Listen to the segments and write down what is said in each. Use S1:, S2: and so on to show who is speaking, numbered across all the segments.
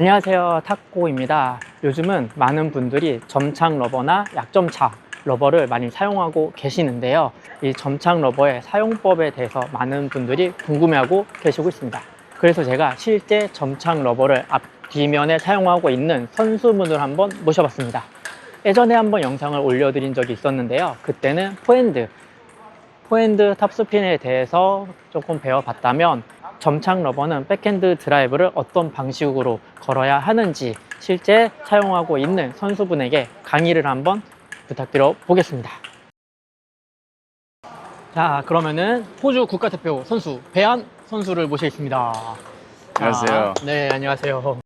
S1: 안녕하세요, 탁고입니다. 요즘은 많은 분들이 점착 러버나 약점착 러버를 많이 사용하고 계시는데요. 이 점착 러버의 사용법에 대해서 많은 분들이 궁금해하고 계시고 있습니다. 그래서 제가 실제 점착 러버를 앞뒤면에 사용하고 있는 선수분을 한번 모셔봤습니다. 예전에 한번 영상을 올려드린 적이 있었는데요. 그때는 포핸드 탑스핀에 대해서 조금 배워봤다면, 점착 러버는 백핸드 드라이브를 어떤 방식으로 걸어야 하는지 실제 사용하고 있는 선수분에게 강의를 한번 부탁드려 보겠습니다. 자, 그러면은 호주 국가대표 선수 배한 선수를 모시겠습니다.
S2: 안녕하세요.
S1: 네, 안녕하세요.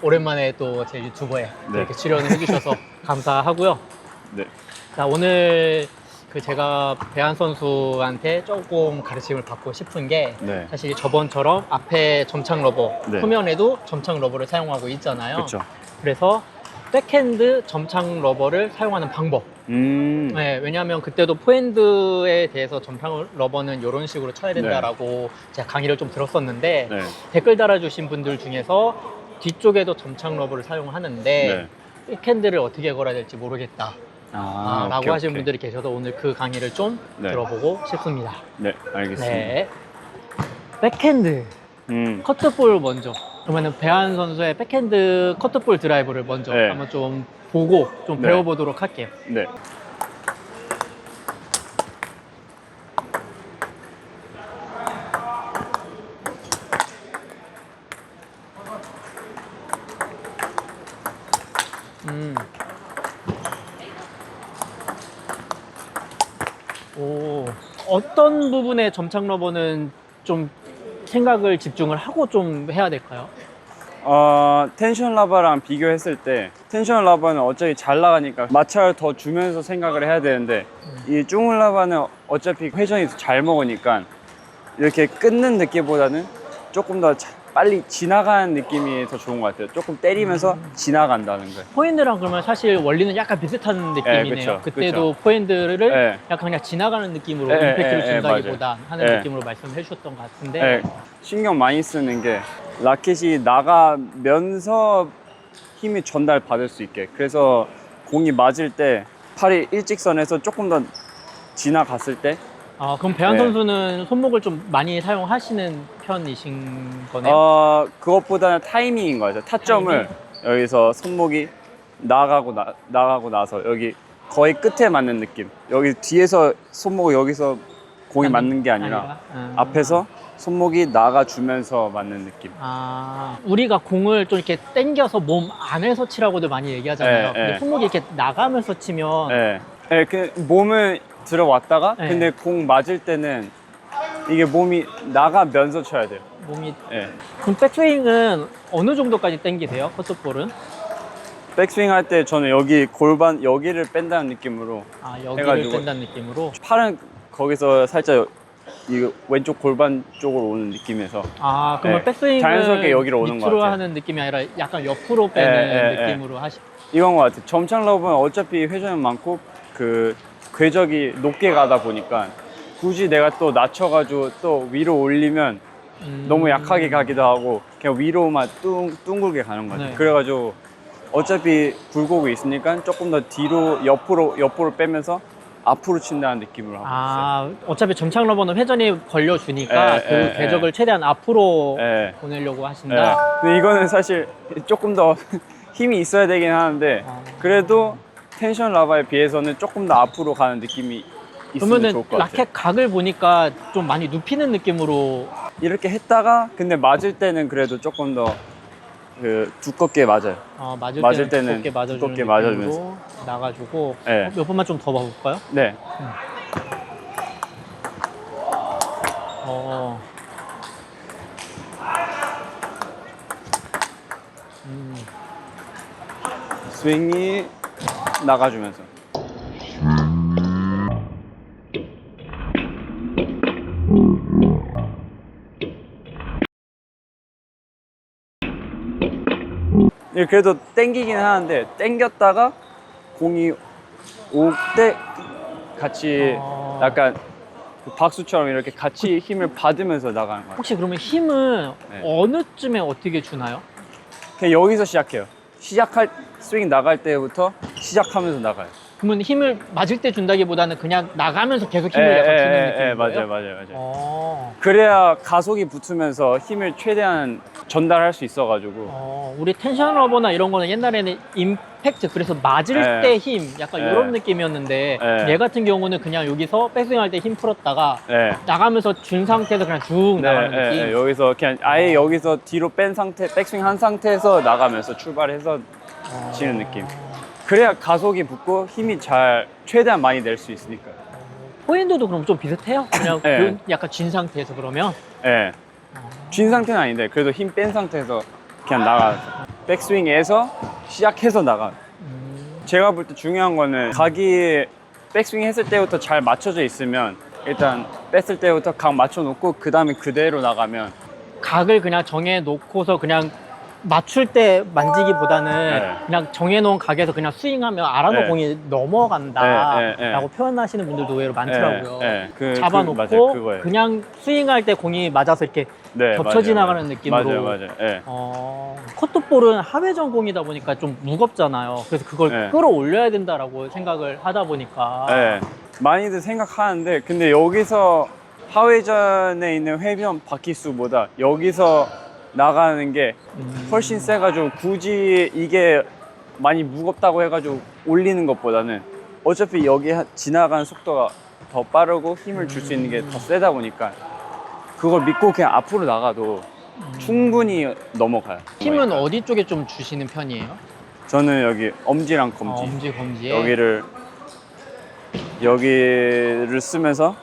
S1: 오랜만에 또 제 유튜버에
S2: 네.
S1: 이렇게 출연을 해주셔서 감사하고요.
S2: 네.
S1: 자, 오늘 제가 배한 선수한테 조금 가르침을 받고 싶은 게,
S2: 네.
S1: 사실 저번처럼 앞에 점착 러버,
S2: 네.
S1: 후면에도 점착 러버를 사용하고 있잖아요.
S2: 그렇죠.
S1: 그래서 백핸드 점착 러버를 사용하는 방법. 네, 왜냐하면 그때도 포핸드에 대해서 점착 러버는 이런 식으로 쳐야 된다라고 제가 강의를 좀 들었었는데,
S2: 네.
S1: 댓글 달아주신 분들 중에서 뒤쪽에도 점착 러버를 사용하는데 백핸드를 어떻게 걸어야 될지 모르겠다 라고
S2: 오케이,
S1: 하시는
S2: 오케이.
S1: 분들이 계셔서 오늘 그 강의를 좀 들어보고 싶습니다.
S2: 네, 알겠습니다.
S1: 네. 백핸드 커트볼 먼저, 그러면은 배한 선수의 백핸드 커트볼 드라이브를 먼저 한번 좀 보고 좀 배워보도록 할게요.
S2: 네.
S1: 오, 어떤 부분에 점착 러버는 좀 생각을 집중을 하고 좀 해야 될까요?
S2: 텐션 라바랑 비교했을 때 텐션 라바는 어차피 잘 나가니까 마찰을 더 주면서 생각을 해야 되는데 이 쭈글 라바는 어차피 회전이 잘 먹으니까 이렇게 끊는 느낌보다는 조금 더 빨리 지나가는 느낌이 더 좋은 것 같아요. 조금 때리면서 지나간다는 거예요.
S1: 포핸드랑 그러면 사실 원리는 약간 비슷한 느낌이네요.
S2: 그쵸,
S1: 그때도
S2: 그쵸.
S1: 포핸드를 약간 그냥 지나가는 느낌으로 임팩트를 준다기보다 하는
S2: 맞아요.
S1: 느낌으로 말씀해 주셨던 것 같은데,
S2: 신경 많이 쓰는 게 라켓이 나가면서 힘이 전달 받을 수 있게, 그래서 공이 맞을 때 팔이 일직선에서 조금 더 지나갔을 때
S1: 그럼 배한 선수는 손목을 좀 많이 사용하시는 편이신 거네요?
S2: 그것보다는 타이밍인 거죠. 타점을 여기서 손목이 나가고 나서 여기 거의 끝에 맞는 느낌, 여기 뒤에서 손목이 여기서 공이 맞는 게 아니라 앞에서 손목이 나가주면서 맞는 느낌.
S1: 우리가 공을 좀 이렇게 당겨서 몸 안에서 치라고도 많이 얘기하잖아요. 근데 손목이 이렇게 나가면서 치면
S2: 그 몸을 들어왔다가 근데 공 맞을 때는 이게 몸이 나가면서 쳐야 돼요.
S1: 그럼 백스윙은 어느 정도까지 당기세요? 커트볼은?
S2: 백스윙 할 때 저는 여기 골반 여기를 뺀다는 느낌으로
S1: 여기를
S2: 해가지고
S1: 뺀다는 느낌으로.
S2: 팔은 거기서 살짝 이 왼쪽 골반 쪽으로 오는 느낌에서
S1: 그러면 백스윙은
S2: 자연스럽게 여기로 오는 것
S1: 밑으로
S2: 같아요.
S1: 하는 느낌이 아니라 약간 옆으로 빼는 느낌으로
S2: 이건 것 같아요. 점착 러브는 어차피 회전이 많고 그 궤적이 높게 가다 보니까 굳이 내가 또 낮춰가지고 또 위로 올리면 너무 약하게 가기도 하고 그냥 위로만 둥글게 가는 것 같아요. 그래가지고 어차피 굴곡이 있으니까 조금 더 뒤로 옆으로 빼면서 앞으로 친다는 느낌으로 하고 있어요.
S1: 어차피 점착 러버는 회전이 걸려주니까 그 궤적을 최대한 앞으로 보내려고 하신다.
S2: 근데 이거는 사실 조금 더 힘이 있어야 되긴 하는데 그래도 텐션 라바에 비해서는 조금 더 앞으로 가는 느낌이 있으면 좋을 것 같아요.
S1: 라켓 각을 보니까 좀 많이 눕히는 느낌으로
S2: 이렇게 했다가 근데 맞을 때는 그래도 조금 더 두껍게 맞아요.
S1: 맞을 때는 두껍게 맞아주면서 나가지고. 몇 번만 좀 더 봐볼까요?
S2: 네. 스윙이 나가주면서. 예, 그래도 땡기긴 하는데 땡겼다가 공이 올 때 같이 약간 그 박수처럼 이렇게 같이 힘을 받으면서 나가는 거예요.
S1: 혹시 그러면 힘은
S2: 네.
S1: 어느 쯤에 어떻게 주나요?
S2: 그냥 여기서 시작해요. 시작할 스윙 나갈 때부터 시작하면서 나가요.
S1: 그러면 힘을 맞을 때 준다기보다는 그냥 나가면서 계속 힘을 약간 주는 느낌인 거예요?
S2: 맞아요. 그래야 가속이 붙으면서 힘을 최대한 전달할 수 있어가지고.
S1: 우리 텐션 러버나 이런 거는 옛날에는 임팩트, 그래서 맞을
S2: 네.
S1: 때 힘, 약간
S2: 네.
S1: 이런 느낌이었는데
S2: 네.
S1: 얘 같은 경우는 그냥 여기서 백스윙 할 때 힘 풀었다가
S2: 네.
S1: 나가면서 준 상태에서 그냥 쭉 나가는 느낌.
S2: 여기서 그냥 아예 여기서 뒤로 뺀 상태, 백스윙 한 상태에서 나가면서 출발해서 치는 느낌. 그래야 가속이 붙고 힘이 잘 최대한 많이 낼 수 있으니까.
S1: 포핸드도 그럼 좀 비슷해요? 그냥
S2: 네.
S1: 그런 약간 쥔 상태에서 그러면?
S2: 예. 쥔 상태는 아닌데 그래도 힘 뺀 상태에서 그냥 나가. 백스윙에서 시작해서 나가. 제가 볼 때 중요한 거는 각이 백스윙 했을 때부터 잘 맞춰져 있으면 일단 뺐을 때부터 각 맞춰 놓고 그 다음에 그대로 나가면.
S1: 각을 그냥 정해 놓고서 그냥 맞출 때 만지기보다는
S2: 네.
S1: 그냥 정해놓은 각에서 그냥 스윙하면 알아서
S2: 네.
S1: 공이 넘어간다
S2: 네.
S1: 라고 표현하시는 분들도 의외로 많더라고요.
S2: 그,
S1: 잡아놓고
S2: 맞아요. 그거예요.
S1: 그냥 스윙할 때 공이 맞아서 이렇게
S2: 네,
S1: 겹쳐
S2: 맞아요,
S1: 지나가는
S2: 맞아요.
S1: 느낌으로.
S2: 맞아요. 예.
S1: 커트볼은 하회전 공이다 보니까 좀 무겁잖아요. 그래서 그걸
S2: 네.
S1: 끌어올려야 된다라고 생각을 하다 보니까.
S2: 예. 많이들 생각하는데 근데 여기서 하회전에 있는 회전 바퀴수보다 여기서 나가는 게 훨씬 세가지고 굳이 이게 많이 무겁다고 해가지고 올리는 것보다는 어차피 여기 지나가는 속도가 더 빠르고 힘을 줄 수 있는 게 더 세다 보니까 그걸 믿고 그냥 앞으로 나가도 충분히 넘어가요.
S1: 힘은
S2: 그러니까.
S1: 어디 쪽에 좀 주시는 편이에요?
S2: 저는 여기 엄지랑 검지
S1: 엄지, 검지에.
S2: 여기를 쓰면서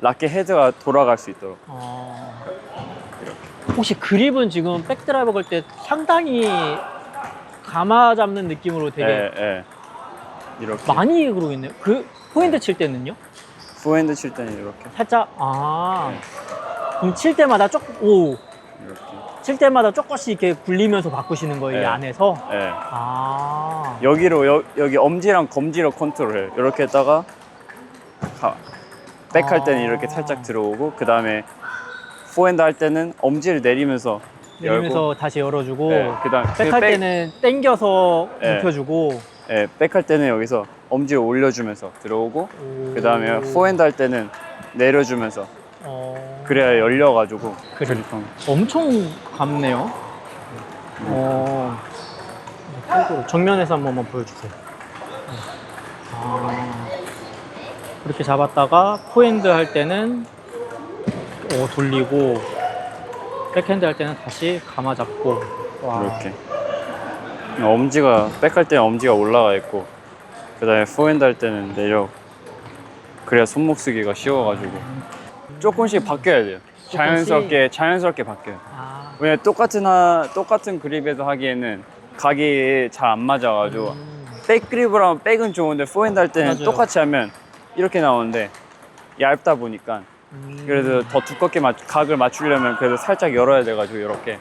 S2: 라켓 헤드가 돌아갈 수 있도록.
S1: 혹시 그립은 지금 백드라이버 걸 때 상당히 감아 잡는 느낌으로 되게
S2: 예. 이렇게
S1: 많이 그러고 있네요. 그 포핸드 칠 때는요?
S2: 포핸드 칠 때는 이렇게
S1: 살짝 그럼 칠 때마다
S2: 이렇게.
S1: 칠 때마다 조금씩 이렇게 굴리면서 바꾸시는 거예요, 이
S2: 네.
S1: 안에서?
S2: 예.
S1: 여기로
S2: 여기 엄지랑 검지로 컨트롤해요. 이렇게 했다가 백할 때는 이렇게 살짝 들어오고 그 다음에 포핸드 할 때는 엄지를 내리면서 열고,
S1: 다시 열어주고,
S2: 그다음
S1: 백할 때는 당겨서
S2: 네.
S1: 눕혀주고,
S2: 백할 때는 여기서 엄지를 올려주면서 들어오고 그 다음에 포핸드 할 때는 내려주면서 그래야 열려가지고 그립감.
S1: 엄청 감네요. 정면에서 한 번만 보여주세요. 이렇게 잡았다가 포핸드 할 때는 돌리고, 백핸드 할 때는 다시 감아 잡고.
S2: 이렇게 엄지가 백할 때는 엄지가 올라가 있고 그 다음에 포핸드 할 때는 내려. 그래야 손목 쓰기가 쉬워가지고 조금씩 바뀌어야 돼요. 자연스럽게 바뀌어요. 왜냐면 똑같은 그립에서 하기에는 각이 잘 안 맞아가지고 백 그립을 하면 백은 좋은데 포핸드 할 때는
S1: 맞아요.
S2: 똑같이 하면 이렇게 나오는데 얇다 보니까 그래도 더 두껍게 각을 맞추려면 그래도 살짝 열어야 돼가지고 이렇게.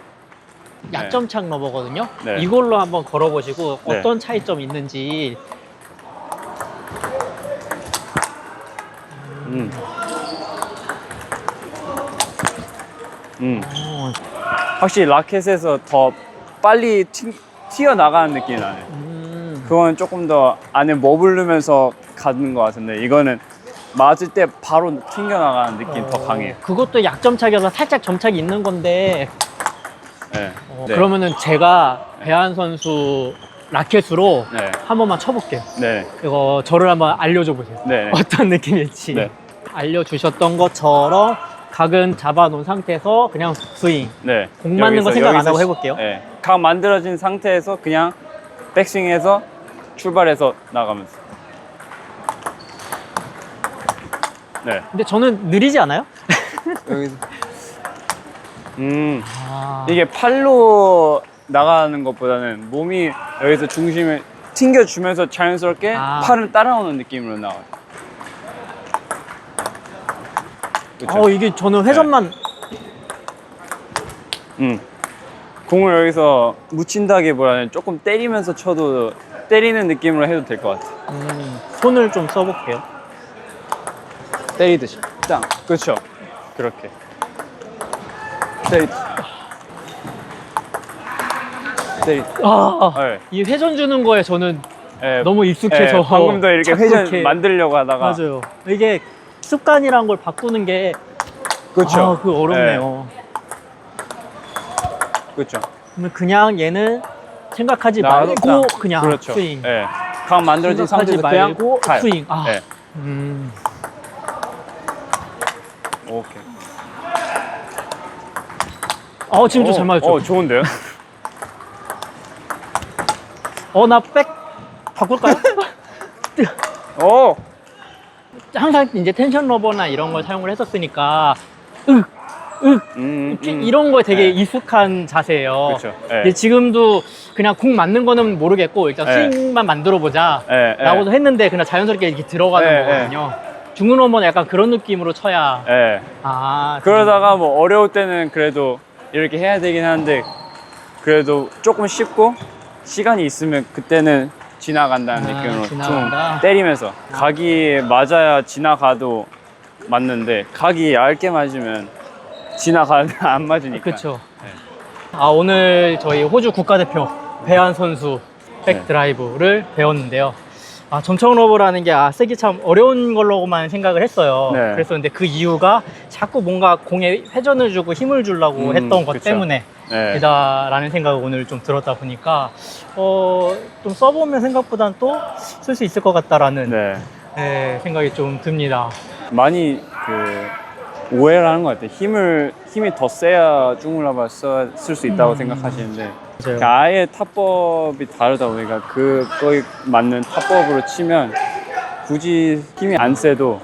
S1: 약점착 러버거든요.
S2: 네.
S1: 이걸로 한번 걸어보시고
S2: 네.
S1: 어떤 차이점이 있는지.
S2: 확실히 라켓에서 더 빨리 튀어나가는 느낌이 나네요. 그건 조금 더 안에 머무르면서 가는 것 같은데 이거는 맞을 때 바로 튕겨나가는 느낌이 더 강해요.
S1: 그것도 약점착이어서 살짝 점착이 있는 건데,
S2: 네.
S1: 그러면은 제가 배한 선수 라켓으로
S2: 네.
S1: 한 번만 쳐볼게요.
S2: 네.
S1: 이거 저를 한번 알려줘 보세요.
S2: 네.
S1: 어떤 느낌일지.
S2: 네.
S1: 알려주셨던 것처럼 각은 잡아놓은 상태에서 그냥 스윙.
S2: 네.
S1: 공 맞는 거 생각 안 하고 해볼게요.
S2: 네. 각 만들어진 상태에서 그냥 백스윙해서 출발해서 나가면서. 네.
S1: 근데 저는 느리지 않아요?
S2: 여기서. 이게 팔로 나가는 것보다는 몸이 여기서 중심을 튕겨주면서 자연스럽게 팔을 따라오는 느낌으로 나와요. 그쵸?
S1: 이게 저는 회전만
S2: 공을 여기서 묻힌다기보다는 조금 때리면서 쳐도 때리는 느낌으로 해도 될 것 같아.
S1: 손을 좀 써볼게요.
S2: 때리듯이. 땅. 그렇죠. 그렇게. 때리듯이. 때리듯이. 네.
S1: 이 회전 주는 거에 저는
S2: 네.
S1: 너무 익숙해서
S2: 네, 방금도 이렇게
S1: 자꾸
S2: 회전
S1: 이렇게-
S2: 만들려고 하다가.
S1: 맞아요. 이게 습관이란 걸 바꾸는 게
S2: 그렇죠.
S1: 그 어렵네요.
S2: 그렇죠.
S1: 그러면 그냥 얘는 생각하지
S2: 나도
S1: 말고
S2: 땅.
S1: 그냥
S2: 그렇죠.
S1: 스윙.
S2: 네. 각 만들어진
S1: 생각하지
S2: 상태에서 그냥
S1: 말고
S2: 가요.
S1: 스윙.
S2: 네. 오케이.
S1: 지금도 잘 맞았죠.
S2: 좋은데요?
S1: 나 백 바꿀까요? 항상 이제 텐션 러버나 이런 걸 사용을 했었으니까 이런 거에 되게
S2: 네.
S1: 익숙한 자세예요.
S2: 그렇죠. 네.
S1: 근데 지금도 그냥 공 맞는 거는 모르겠고 일단
S2: 네.
S1: 스윙만 만들어 보자
S2: 네,
S1: 라고도 했는데 그냥 자연스럽게 이렇게 들어가는
S2: 네,
S1: 거거든요. 중근 러버는 약간 그런 느낌으로 쳐야
S2: 네.
S1: 아
S2: 그러다가 뭐 어려울 때는 그래도 이렇게 해야 되긴 하는데 그래도 조금 쉽고 시간이 있으면 그때는 지나간다는 느낌으로
S1: 지나간다.
S2: 좀 때리면서 각이 맞아야 지나가도 맞는데 각이 얇게 맞으면 지나가면 안 맞으니까.
S1: 그렇죠. 오늘 저희 호주 국가대표 배한 선수 백
S2: 네.
S1: 드라이브를 배웠는데요. 점청 러버라는 게 쓰기 참 어려운 걸로만 생각을 했어요.
S2: 네.
S1: 그랬었는데 그 이유가 자꾸 뭔가 공에 회전을 주고 힘을 주려고 했던 것
S2: 그쵸.
S1: 때문에
S2: 네.
S1: 이다라는 생각을 오늘 좀 들었다 보니까 좀 써보면 생각보다는 또 쓸 수 있을 것 같다라는
S2: 네.
S1: 생각이 좀 듭니다.
S2: 많이 오해를 하는 것 같아요. 힘이 더 세야 중물라바 쓸 수 있다고 생각하시는데
S1: 맞아요.
S2: 아예 타법이 다르다 보니까 그거에 맞는 타법으로 치면 굳이 힘이 안 세도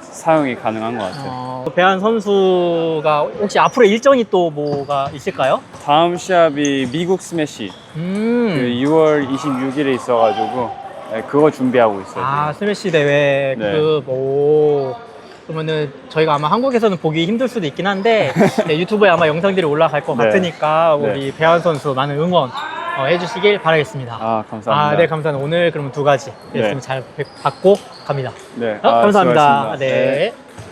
S2: 사용이 가능한 것 같아요.
S1: 배한 선수가 혹시 앞으로 일정이 또 뭐가 있을까요?
S2: 다음 시합이 미국 스매시 그 6월 26일에 있어가지고 그거 준비하고 있어요.
S1: 스매시 대회
S2: 네.
S1: 그러면은 저희가 아마 한국에서는 보기 힘들 수도 있긴 한데 유튜브에 아마 영상들이 올라갈 것
S2: 네.
S1: 같으니까
S2: 네.
S1: 우리 배한 선수 많은 응원 해주시길 바라겠습니다.
S2: 감사합니다.
S1: 네, 감사합니다. 오늘 그러면 두 가지
S2: 네.
S1: 말씀 잘 받고 갑니다.
S2: 네.
S1: 감사합니다.
S2: 수고하셨습니다.
S1: 네.